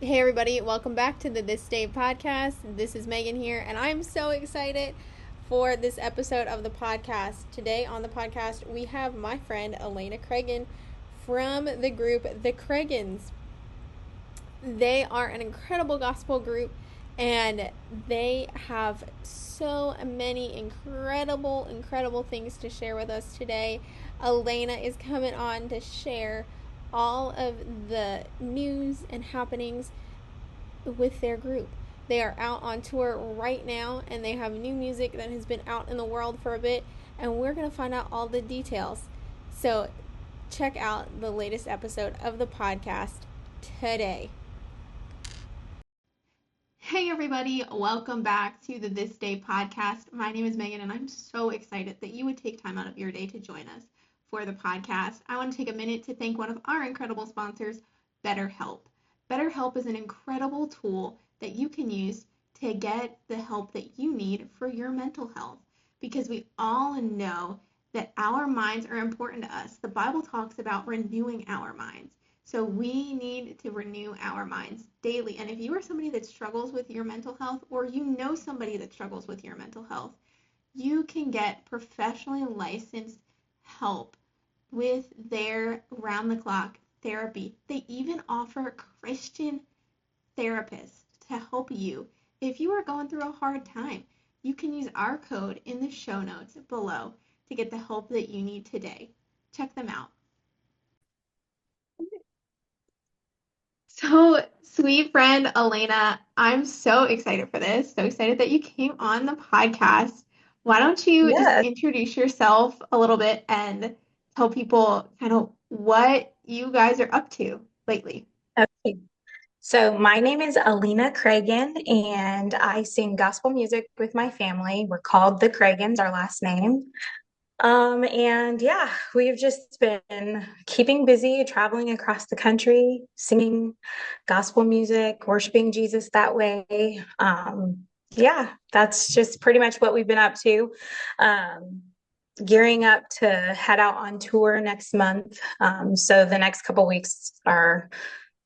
Hey everybody, welcome back to the This Day podcast. This is Megan here, and I'm so excited for this episode of the podcast. Today on the podcast, we have my friend Elena Cragun from the group The Craguns. They are an incredible gospel group, and they have so many incredible things to share with us today. Elena is coming on to share all of the news and happenings with their group. They are out on tour right now, and they have new music that has been out in the world for a bit, and we're going to find out all the details. So check out the latest episode of the podcast today. Hey everybody, welcome back to the This Day podcast. My name is Megan, and I'm so excited that you would take time out of your day to join us for the podcast. I want to take a minute to thank one of our incredible sponsors, BetterHelp. BetterHelp is an incredible tool that you can use to get the help that you need for your mental health, because we all know that our minds are important to us. The Bible talks about renewing our minds. So we need to renew our minds daily. And if you are somebody that struggles with your mental health, or you know somebody that struggles with your mental health, you can get professionally licensed help with their round-the-clock therapy. They even offer Christian therapists to help you. If you are going through a hard time, you can use our code in the show notes below to get the help that you need today. Check them out. So, sweet friend Elena, I'm so excited for this. So excited that you came on the podcast. Why don't you just Yes. introduce yourself a little bit and tell people kind of what you guys are up to lately? Okay. So my name is Elena Cragun, and I sing gospel music with my family. We're called the Craguns, our last name. And yeah, we've just been keeping busy, traveling across the country, singing gospel music, worshiping Jesus that way. Yeah, that's just pretty much what we've been up to. Um, Gearing up to head out on tour next month. So the next couple weeks are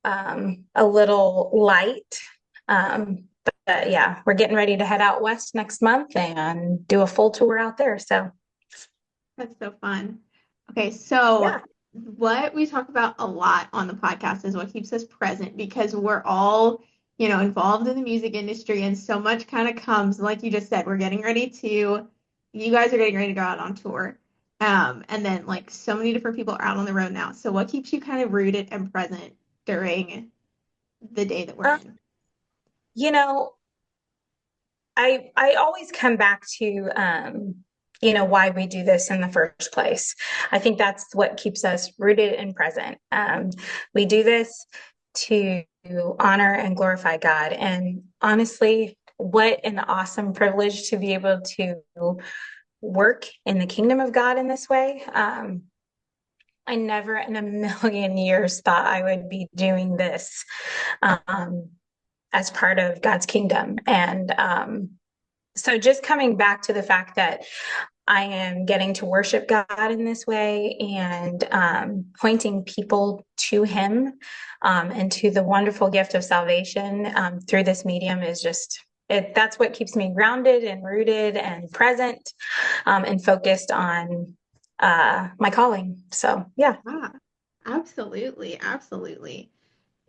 a little light. But yeah, we're getting ready to head out west next month and do a full tour out there. So That's so fun. Okay, so yeah, what we talk about a lot on the podcast is what keeps us present, because we're all, involved in the music industry, and so much kind of comes, like you just said, you guys are getting ready to go out on tour. And then like so many different people are out on the road now. So what keeps you kind of rooted and present during the day that we're um, in? you know, I always come back to why we do this in the first place. I think that's what keeps us rooted and present. We do this to honor and glorify God. And honestly, what an awesome privilege to be able to work in the kingdom of God in this way. I never in a million years thought I would be doing this um, as part of God's kingdom. And so just coming back to the fact that I am getting to worship God in this way and pointing people to Him and to the wonderful gift of salvation through this medium is just that's what keeps me grounded and rooted and present and focused on my calling. So, yeah. Ah, absolutely.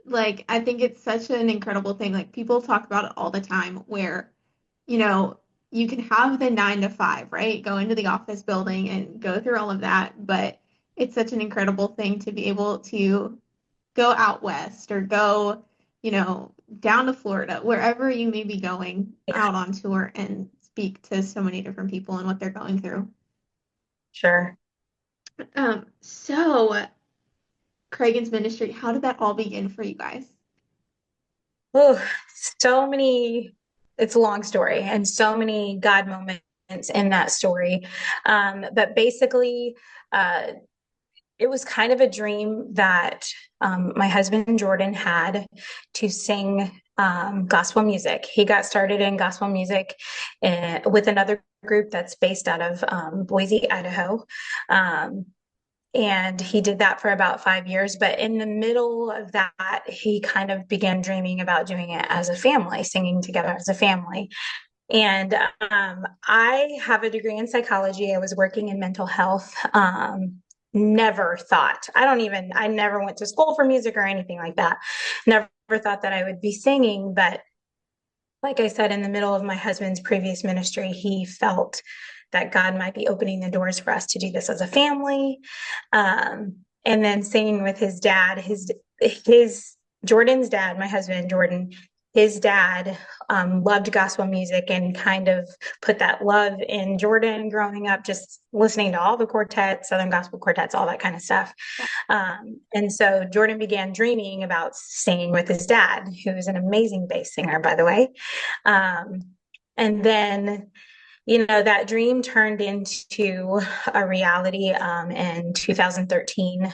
Like, I think it's such an incredible thing. Like, people talk about it all the time where, you know, you can have the 9 to 5, right? Go into the office building and go through all of that. But it's such an incredible thing to be able to go out west, or go, down to Florida, wherever you may be going Yeah, out on tour, and speak to so many different people and what they're going through. sure. So Cragen's ministry, how did that all begin for you guys? Oh, so many, it's a long story and so many God moments in that story. But basically, uh, it was kind of a dream that my husband Jordan had to sing gospel music. He got started in gospel music with another group that's based out of Boise, Idaho. Um, And he did that for about 5 years. But in the middle of that, he kind of began dreaming about doing it as a family, singing together as a family. And I have a degree in psychology. I was working in mental health. Never thought, I never went to school for music or anything like that. Never thought that I would be singing. But like I said, in the middle of my husband's previous ministry, he felt that God might be opening the doors for us to do this as a family. And then singing with his dad, his Jordan's dad, my husband Jordan, his dad loved gospel music and kind of put that love in Jordan growing up, just listening to all the quartets, Southern gospel quartets, all that kind of stuff. And so Jordan began dreaming about singing with his dad, who is an amazing bass singer, by the way. And then, that dream turned into a reality in 2013.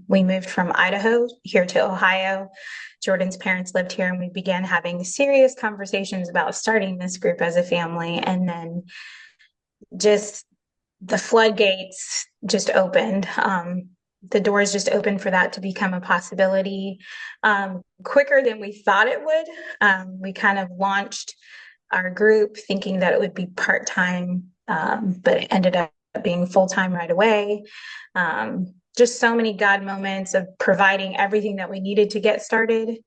We moved from Idaho here to Ohio. Jordan's parents lived here, and we began having serious conversations about starting this group as a family. And then just the floodgates just opened. The doors just opened for that to become a possibility quicker than we thought it would. We kind of launched our group thinking that it would be part-time, but it ended up being full-time right away. Just so many God moments of providing everything that we needed to get started.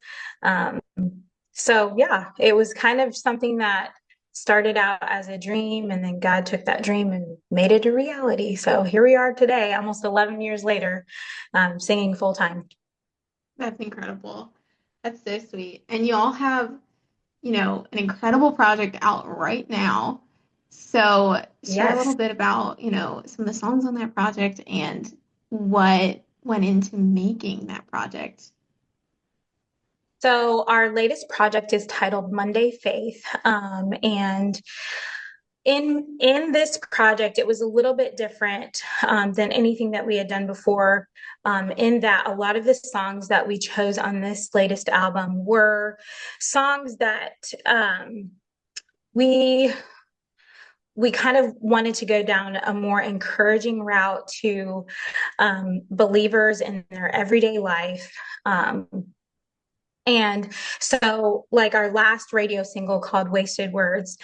So yeah, it was kind of something that started out as a dream, and then God took that dream and made it a reality. So here we are today, almost 11 years later, singing full-time. That's incredible. That's so sweet. And you all have, an incredible project out right now. So share a little Yes. bit about, some of the songs on that project and what went into making that project. So our latest project is titled Monday Faith. And in this project, it was a little bit different than anything that we had done before, in that a lot of the songs that we chose on this latest album were songs that we kind of wanted to go down a more encouraging route to believers in their everyday life. And so, like our last radio single called Wasted Words,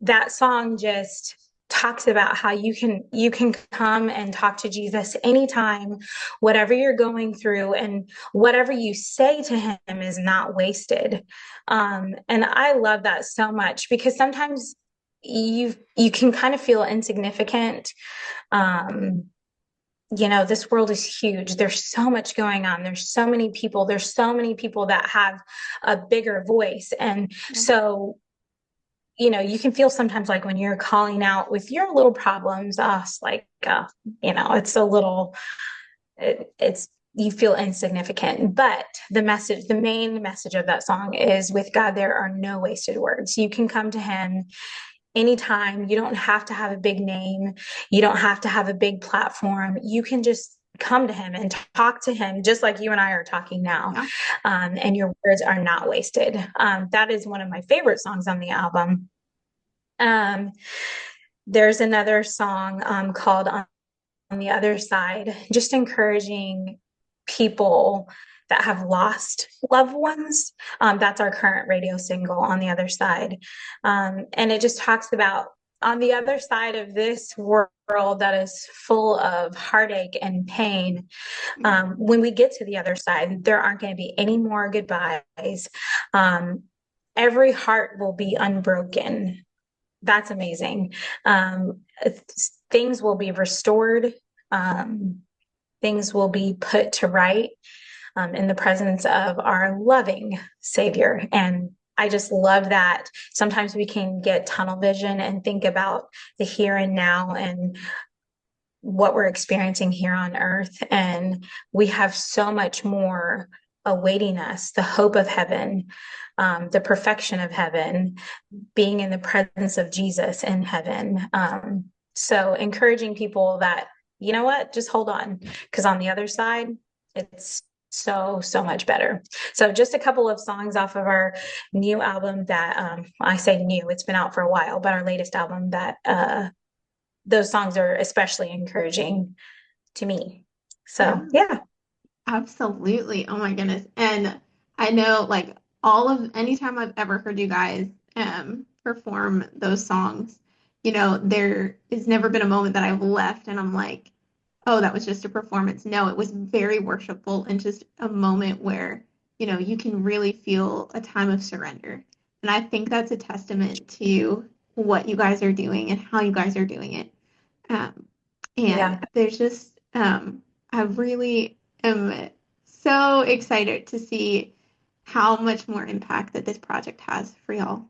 that song just talks about how you can come and talk to Jesus anytime, whatever you're going through, and whatever you say to him is not wasted. And I love that so much, because sometimes you can kind of feel insignificant. This world is huge. There's so much going on. There's so many people. There's so many people that have a bigger voice. And so, you can feel sometimes like when you're calling out with your little problems, it's a little, it's, you feel insignificant. But the main message of that song is, with God, there are no wasted words. You can come to him anytime. You don't have to have a big name. You don't have to have a big platform. You can just come to him and talk to him just like you and I are talking now. Yeah. And your words are not wasted. That is one of my favorite songs on the album. There's another song called On the Other Side, just encouraging people that have lost loved ones. That's our current radio single, On the Other Side. And it just talks about, on the other side of this world that is full of heartache and pain, when we get to the other side, there aren't going to be any more goodbyes. Every heart will be unbroken. That's amazing. Things will be restored. Things will be put to right in the presence of our loving Savior. And I just love that. Sometimes we can get tunnel vision and think about the here and now and what we're experiencing here on earth. And we have so much more awaiting us: the hope of heaven, the perfection of heaven, being in the presence of Jesus in heaven. So encouraging people that, you know what, just hold on, because on the other side, it's so much better. So just a couple of songs off of our new album that I say new, it's been out for a while, but our latest album, that those songs are especially encouraging to me. Yeah. So yeah. Absolutely. Oh my goodness. And I know like all of anytime I've ever heard you guys perform those songs, there has never been a moment that I've left and I'm like, oh, that was just a performance. No, it was very worshipful and just a moment where, you can really feel a time of surrender. And I think that's a testament to what you guys are doing and how you guys are doing it. Um, and Yeah. there's just, I really am so excited to see how much more impact that this project has for y'all.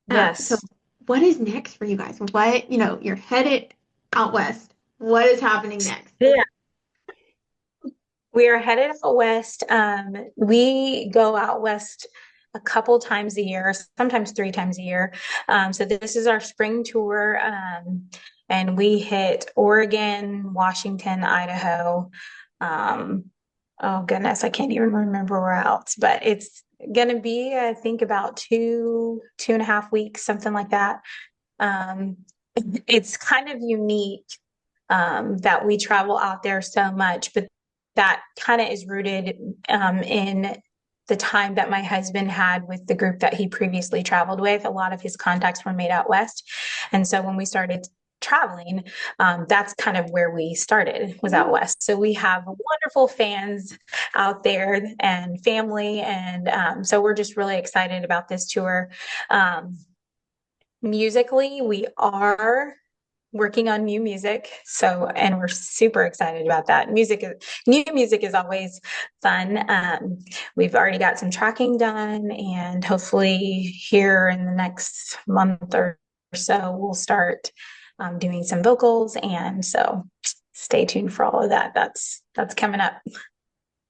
So Yes. what is next for you guys? What, you're headed out west. What is happening next? Yeah. We are headed out west. We go out west a couple times a year, sometimes 3 times a year. So this is our spring tour, and we hit Oregon, Washington, Idaho. Um, oh goodness, I can't even remember where else, but it's gonna be, I think, about 2.5 weeks, something like that. Um, it's kind of unique that we travel out there so much, but that kind of is rooted in the time that my husband had with the group that he previously traveled with. A lot of his contacts were made out west. And so when we started traveling, that's kind of where we started, was out west. So we have wonderful fans out there and family. And so we're just really excited about this tour. Musically, we are working on new music. So, and we're super excited about that. New music is always fun. We've already got some tracking done, and hopefully here in the next month or so, we'll start doing some vocals. And so stay tuned for all of that. That's coming up.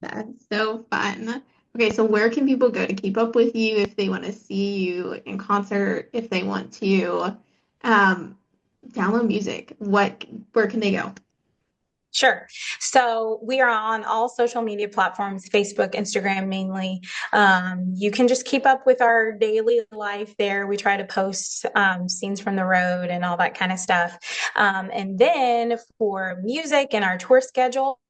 That's so fun. Okay, so where can people go to keep up with you if they want to see you in concert, if they want to um, download music? Where can they go? Sure. So we are on all social media platforms, Facebook, Instagram mainly. You can just keep up with our daily life there. We try to post scenes from the road and all that kind of stuff. And then for music and our tour schedule,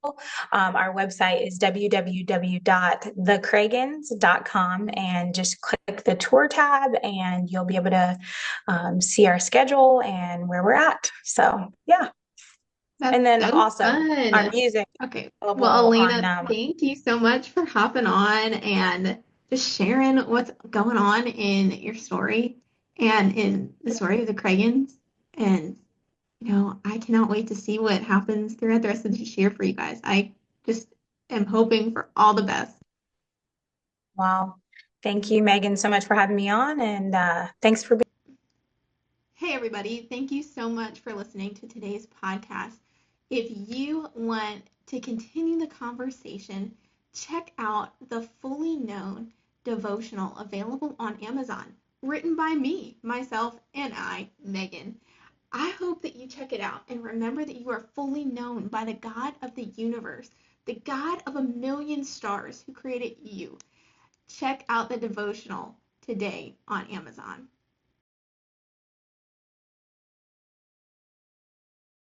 our website is www.thecraguns.com, and just click the tour tab and you'll be able to see our schedule and where we're at. So, yeah. That's And then so also our fun. music Okay. Well, available on Elena, thank you so much for hopping on and just sharing what's going on in your story and in the story of the Craguns. And, I cannot wait to see what happens throughout the rest of this year for you guys. I just am hoping for all the best. wow. Thank you, Megan, so much for having me on, and thanks for being. Hey, everybody. Thank you so much for listening to today's podcast. If you want to continue the conversation, check out the Fully Known devotional available on Amazon, written by me, myself, and Megan. I hope that you check it out and remember that you are fully known by the God of the universe, the God of a million stars who created you. Check out the devotional today on Amazon.